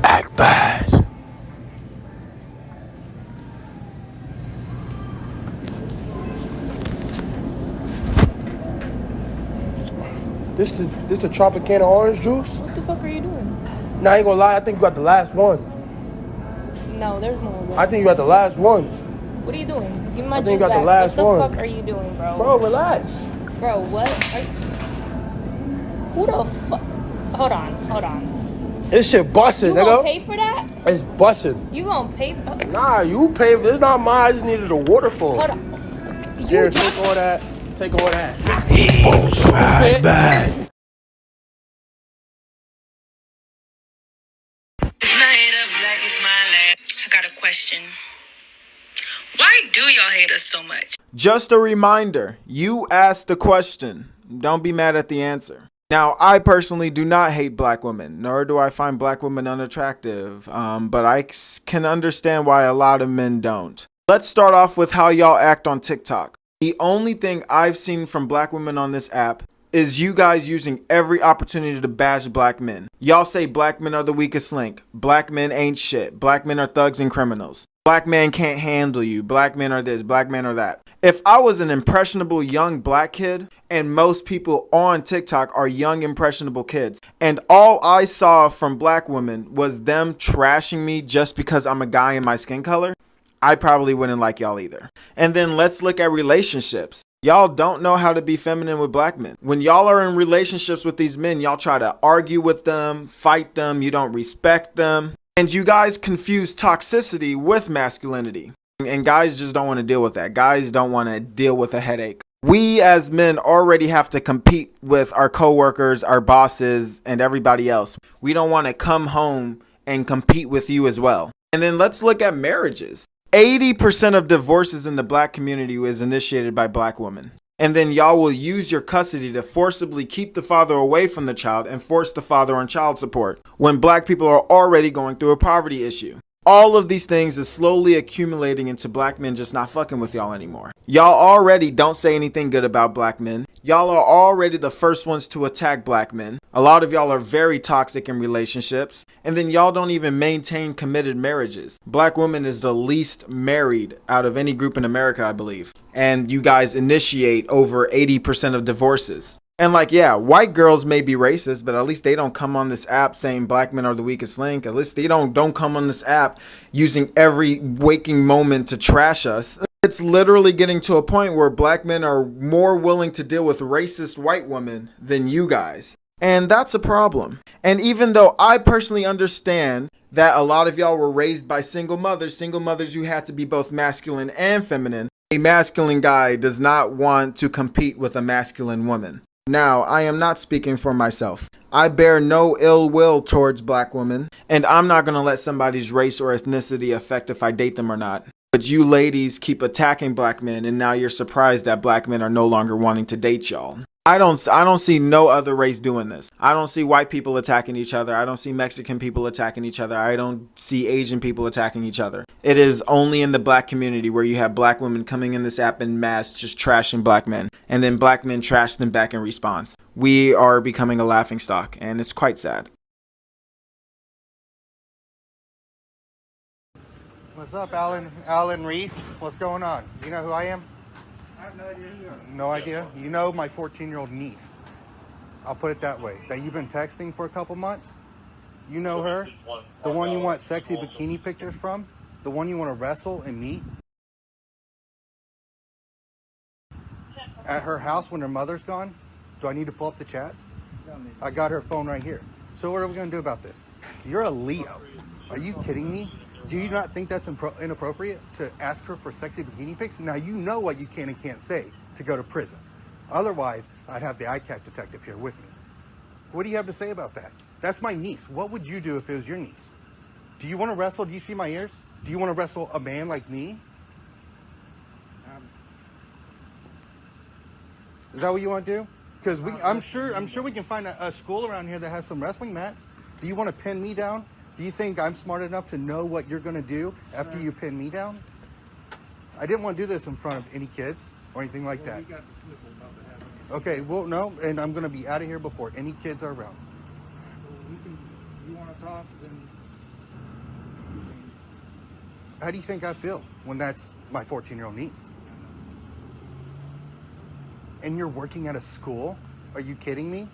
Act bad. This the Tropicana orange juice? What the fuck are you doing? Nah, I ain't gonna lie, I think you got the last one. No, there's more. I think you got the last one. What are you doing? Give me my I think juice you got back. the last what one. the fuck are you doing, bro? Bro, relax. Bro, what? Who the fuck? Hold on. This shit busted, You nigga. gonna pay for that? It's busted. You gonna pay for? Nah, you pay for it. It's not mine. I just needed a waterfall. Hold on. Here, take all that. Take all that. He's right back. I got a question. Why do y'all hate us so much? Just a reminder, you asked the question. Don't be mad at the answer. Now, I personally do not hate black women, nor do I find black women unattractive, but I can understand why a lot of men don't. Let's start off with how y'all act on TikTok. The only thing I've seen from black women on this app is you guys using every opportunity to bash black men. Y'all say black men are the weakest link. Black men ain't shit. Black men are thugs and criminals. Black men can't handle you. Black men are this. Black men are that. If I was an impressionable young black kid, and most people on TikTok are young impressionable kids, and all I saw from black women was them trashing me just because I'm a guy in my skin color, I probably wouldn't like y'all either. And then let's look at relationships. Y'all don't know how to be feminine with black men. When y'all are in relationships with these men, y'all try to argue with them, fight them, you don't respect them. And you guys confuse toxicity with masculinity. And guys just don't want to deal with that. Guys don't want to deal with a headache. We as men already have to compete with our coworkers, our bosses, and everybody else. We don't want to come home and compete with you as well. And then let's look at marriages. 80% of divorces in the black community is initiated by black women. And then y'all will use your custody to forcibly keep the father away from the child and force the father on child support when black people are already going through a poverty issue. All of these things is slowly accumulating into black men just not fucking with y'all anymore. Y'all already don't say anything good about black men. Y'all are already the first ones to attack black men. A lot of y'all are very toxic in relationships. And then y'all don't even maintain committed marriages. Black women is the least married out of any group in America, I believe. And you guys initiate over 80% of divorces. And like, yeah, white girls may be racist, but at least they don't come on this app saying black men are the weakest link. At least they don't come on this app using every waking moment to trash us. It's literally getting to a point where black men are more willing to deal with racist white women than you guys. And that's a problem. And even though I personally understand that a lot of y'all were raised by single mothers who had to be both masculine and feminine, a masculine guy does not want to compete with a masculine woman. Now, I am not speaking for myself. I bear no ill will towards black women, and I'm not going to let somebody's race or ethnicity affect if I date them or not. But you ladies keep attacking black men, and now you're surprised that black men are no longer wanting to date y'all. I don't see no other race doing this. I don't see white people attacking each other. I don't see Mexican people attacking each other. I don't see Asian people attacking each other. It is only in the black community where you have black women coming in this app en masse just trashing black men. And then black men trash them back in response. We are becoming a laughingstock, and it's quite sad. What's up, Alan Reese? What's going on? You know who I am? I have no idea who you are. No idea? You know my 14-year-old niece. I'll put it that way. That you've been texting for a couple months? You know her? The one you want sexy bikini pictures from? The one you want to wrestle and meet? At her house when her mother's gone? Do I need to pull up the chats? I got her phone right here. So what are we going to do about this? You're a Leo. Are you kidding me? Do you not think that's inappropriate to ask her for sexy bikini pics? Now you know what you can and can't say to go to prison. Otherwise, I'd have the ICAC detective here with me. What do you have to say about that? That's my niece. What would you do if it was your niece? Do you want to wrestle? Do you see my ears? Do you want to wrestle a man like me? Is that what you want to do? Because I'm sure we can find a school around here that has some wrestling mats. Do you want to pin me down? Do you think I'm smart enough to know what you're going to do after you pin me down? I didn't want to do this in front of any kids or anything like that. We got dismissal about to happen. Okay, well, no, and I'm gonna be out of here before any kids are around. We can, if you want to talk, then How do you think I feel when that's my 14-year-old niece? And you're working at a school? Are you kidding me?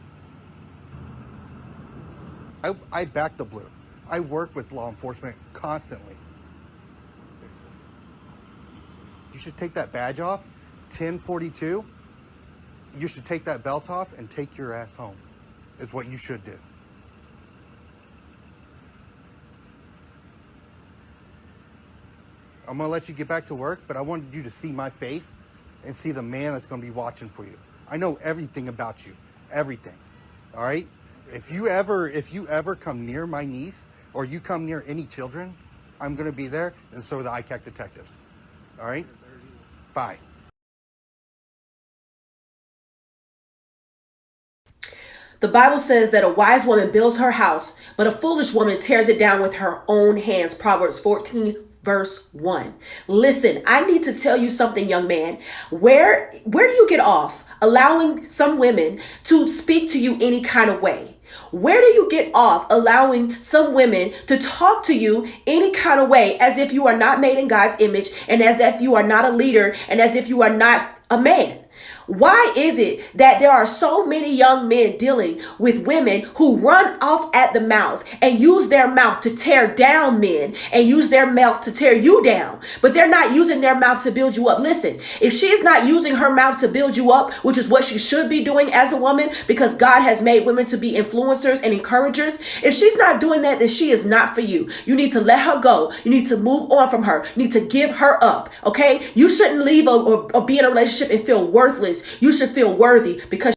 I back the blue. I work with law enforcement constantly. You should take that badge off, 1042. You should take that belt off and take your ass home, is what you should do. I'm gonna let you get back to work, but I wanted you to see my face and see the man that's gonna be watching for you. I know everything about you, everything, all right? If you ever come near my niece or you come near any children, I'm gonna be there, and so are the ICAC detectives, all right? Bye. The Bible says that a wise woman builds her house, but a foolish woman tears it down with her own hands. Proverbs 14, verse 1. Listen, I need to tell you something, young man. Where do you get off allowing some women to speak to you any kind of way? Where do you get off allowing some women to talk to you any kind of way, as if you are not made in God's image, and as if you are not a leader, and as if you are not a man? Why is it that there are so many young men dealing with women who run off at the mouth and use their mouth to tear down men and use their mouth to tear you down, but they're not using their mouth to build you up? Listen, if she's not using her mouth to build you up, which is what she should be doing as a woman, because God has made women to be influencers and encouragers, if she's not doing that, then she is not for you. You need to let her go. You need to move on from her. You need to give her up, okay? You shouldn't leave or be in a relationship and feel worthless. You should feel worthy, because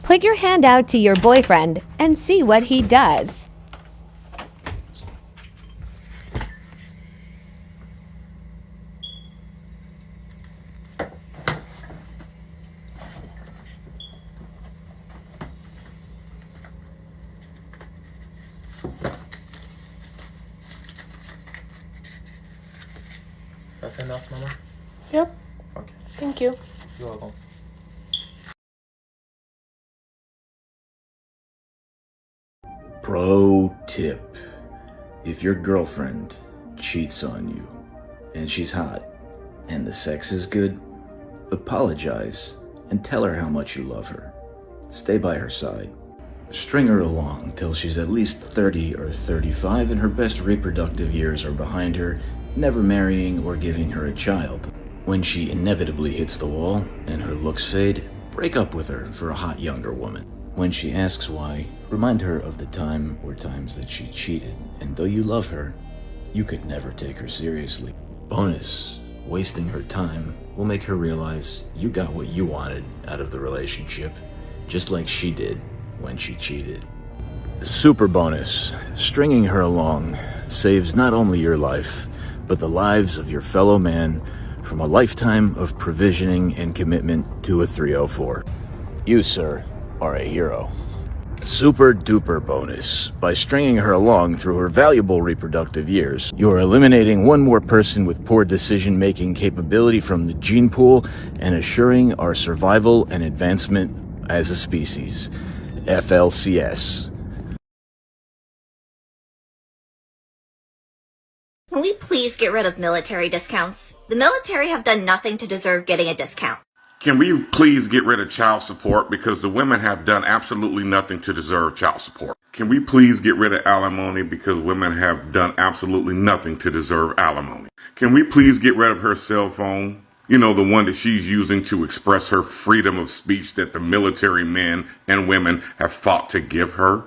Put your hand out to your boyfriend and see what he does. That's enough, Mama? Yep. Okay. Thank you. You're welcome. Pro tip. If your girlfriend cheats on you and she's hot and the sex is good, apologize and tell her how much you love her. Stay by her side. String her along till she's at least 30 or 35 and her best reproductive years are behind her, never marrying or giving her a child. When she inevitably hits the wall and her looks fade, break up with her for a hot younger woman. When she asks why, remind her of the time or times that she cheated, and though you love her, you could never take her seriously. Bonus, wasting her time will make her realize you got what you wanted out of the relationship, just like she did when she cheated. Super bonus, stringing her along saves not only your life, but the lives of your fellow man from a lifetime of provisioning and commitment to a 304. You, sir, are a hero. Super duper bonus. By stringing her along through her valuable reproductive years, you're eliminating one more person with poor decision-making capability from the gene pool and assuring our survival and advancement as a species. FLCS. Can we please get rid of military discounts? The military have done nothing to deserve getting a discount. Can we please get rid of child support, because the women have done absolutely nothing to deserve child support? Can we please get rid of alimony, because women have done absolutely nothing to deserve alimony? Can we please get rid of her cell phone? You know, the one that she's using to express her freedom of speech that the military men and women have fought to give her?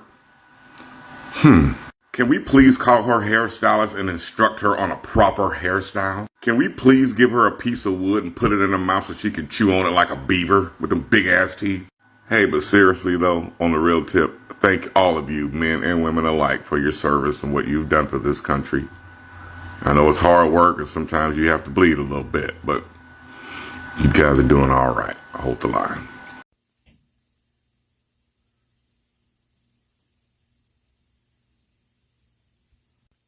Can we please call her hairstylist and instruct her on a proper hairstyle? Can we please give her a piece of wood and put it in her mouth so she can chew on it like a beaver with them big ass teeth? Hey, but seriously though, on the real tip, thank all of you, men and women alike, for your service and what you've done for this country. I know it's hard work and sometimes you have to bleed a little bit, but you guys are doing all right. I hold the line.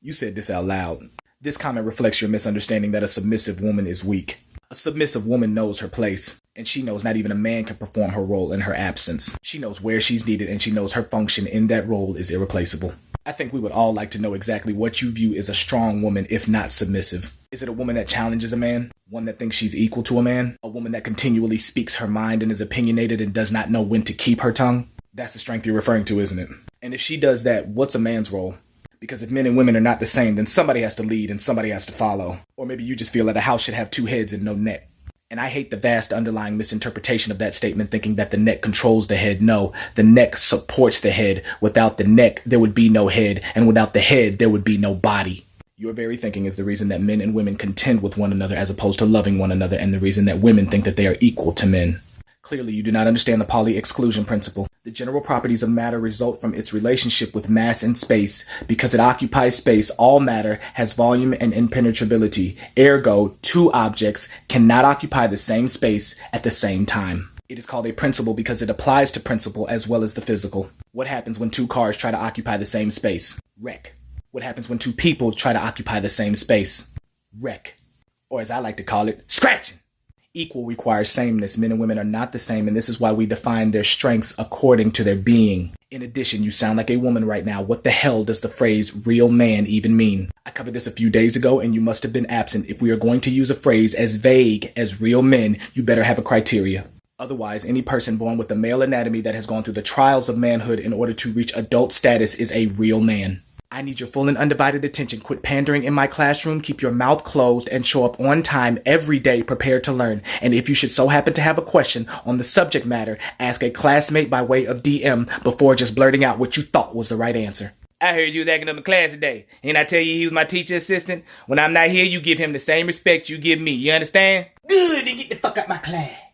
You said this out loud. This comment reflects your misunderstanding that a submissive woman is weak. A submissive woman knows her place, and she knows not even a man can perform her role in her absence. She knows where she's needed, and she knows her function in that role is irreplaceable. I think we would all like to know exactly what you view as a strong woman, if not submissive. Is it a woman that challenges a man? One that thinks she's equal to a man? A woman that continually speaks her mind and is opinionated and does not know when to keep her tongue? That's the strength you're referring to, isn't it? And if she does that, what's a man's role? Because if men and women are not the same, then somebody has to lead and somebody has to follow. Or maybe you just feel that a house should have two heads and no neck. And I hate the vast underlying misinterpretation of that statement, thinking that the neck controls the head. No, the neck supports the head. Without the neck, there would be no head. And without the head, there would be no body. Your very thinking is the reason that men and women contend with one another as opposed to loving one another, and the reason that women think that they are equal to men. Clearly, you do not understand the Pauli exclusion principle. The general properties of matter result from its relationship with mass and space. Because it occupies space, all matter has volume and impenetrability. Ergo, two objects cannot occupy the same space at the same time. It is called a principle because it applies to principle as well as the physical. What happens when two cars try to occupy the same space? Wreck. What happens when two people try to occupy the same space? Wreck. Or as I like to call it, scratching. Equal requires sameness. Men and women are not the same, and this is why we define their strengths according to their being. In addition, you sound like a woman right now. What the hell does the phrase real man even mean? I covered this a few days ago, and you must have been absent. If we are going to use a phrase as vague as real men, you better have a criteria. Otherwise, any person born with a male anatomy that has gone through the trials of manhood in order to reach adult status is a real man. I need your full and undivided attention. Quit pandering in my classroom, keep your mouth closed, and show up on time every day prepared to learn. And if you should so happen to have a question on the subject matter, ask a classmate by way of DM before just blurting out what you thought was the right answer. I heard you was acting up in class today. And I tell you he was my teacher assistant. When I'm not here, you give him the same respect you give me. You understand? Good, then get the fuck out my class.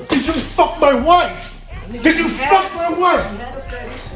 Did you fuck my wife? Did you fuck my wife?